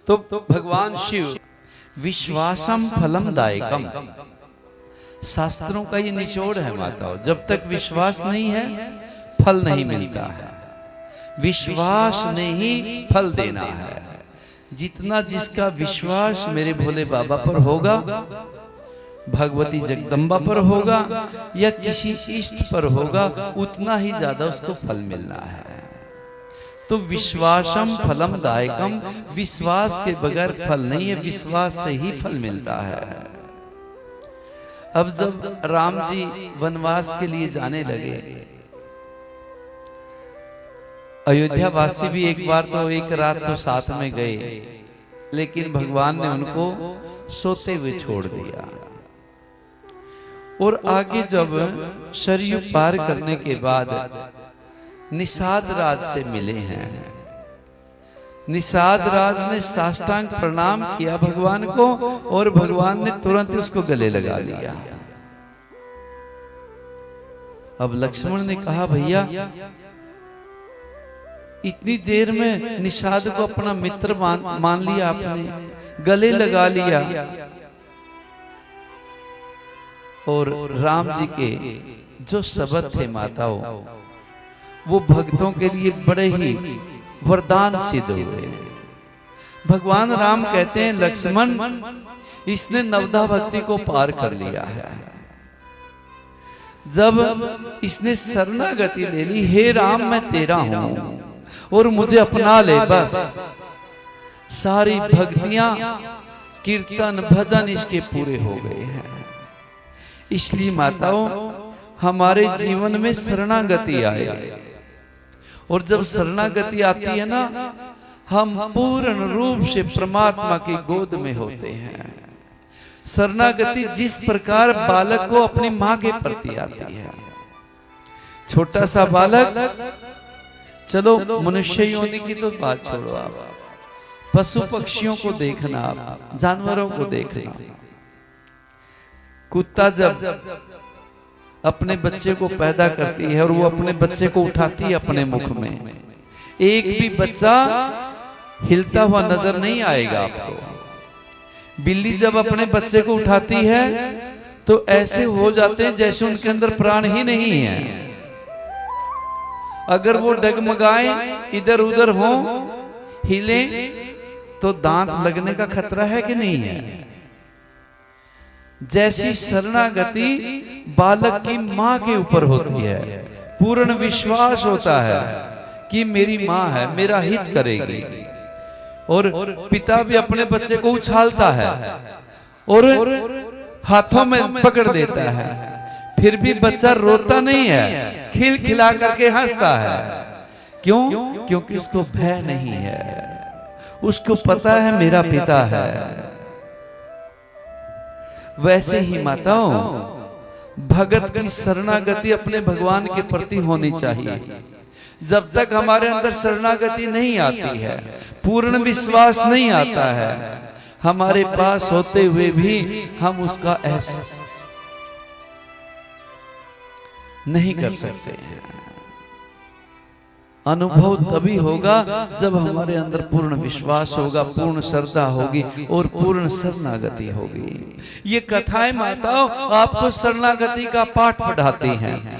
तो भगवान शिव विश्वासम फलम दायकम, शास्त्रों का ये निचोड़ है माताओं। जब तक विश्वास नहीं है फल नहीं मिलता है। विश्वास ने ही फल देना है। जितना जिसका विश्वास मेरे भोले बाबा पर होगा, भगवती जगदम्बा पर होगा या किसी इष्ट पर होगा, उतना ही ज्यादा उसको फल मिलना है। तो विश्वासम फलम दायकम, विश्वास के बगैर फल नहीं है, विश्वास से ही फल मिलता है। अब जब राम जी वनवास के लिए जाने लगे, अयोध्या वासी भी एक बार तो एक रात तो साथ में गए, लेकिन भगवान ने उनको सोते हुए छोड़ दिया। और आगे जब सरयू पार करने के बाद निषाद राज से मिले हैं, निषाद राज ने साष्टांग प्रणाम किया भगवान को, और भगवान ने तुरंत उसको गले लगा लिया। अब लक्ष्मण ने कहा, भैया इतनी देर में निषाद को अपना मित्र मान लिया आपने, गले लगा लिया, और राम जी के जो शब्द थे माताओं, वो भक्तों के लिए बड़े ही वरदान सिद्ध हुए। भगवान राम कहते हैं, लक्ष्मण इसने नवधा भक्ति को पार कर लिया है। जब इसने शरणागति ले ली, हे राम मैं तेरा हूं और मुझे अपना ले, बस सारी भक्तियां कीर्तन भजन इसके पूरे हो गए हैं। इसलिए माताओं हमारे जीवन में शरणागति आए, और जब शरणागति आती है ना, हम पूर्ण रूप से परमात्मा की गोद में होते हैं। शरणागति जिस प्रकार बालक को अपनी मां के प्रति आती है, छोटा सा बालक, चलो मनुष्य योनि की तो बात छोड़ो, आप पशु पक्षियों को देखना, आप जानवरों को देखना। कुत्ता जब अपने बच्चे को पैदा करती है और वो अपने बच्चे को उठाती है अपने मुख में, एक भी बच्चा हिलता हुआ नजर नहीं आएगा आपको। बिल्ली जब अपने बच्चे को उठाती है तो ऐसे हो जाते हैं जैसे उनके अंदर प्राण ही नहीं है। अगर वो डगमगाए, इधर उधर हो, हिले, तो दांत लगने का खतरा है कि नहीं है। जैसी शरणागति बालक की मां के ऊपर होती है, पूर्ण विश्वास होता है कि मेरी मां है, मेरा हित करेगी, और पिता भी अपने बच्चे को उछालता है और हाथों में पकड़ देता है, फिर भी बच्चा रोता नहीं है, खिलखिला करके हंसता है। क्यों? क्योंकि उसको भय नहीं है, उसको पता है मेरा पिता है। वैसे ही माताओं भगत की शरणागति अपने भगवान के प्रति होनी चाहिए। जब तक हमारे अंदर शरणागति नहीं आती है, पूर्ण विश्वास नहीं आता है, हमारे पास होते हुए भी हम उसका एहसास नहीं कर सकते हैं। अनुभव तभी होगा जब हमारे अंदर पूर्ण विश्वास होगा, पूर्ण श्रद्धा होगी और पूर्ण शरणागति होगी। ये कथाएं माताओं आपको शरणागति का पाठ पढ़ाती हैं।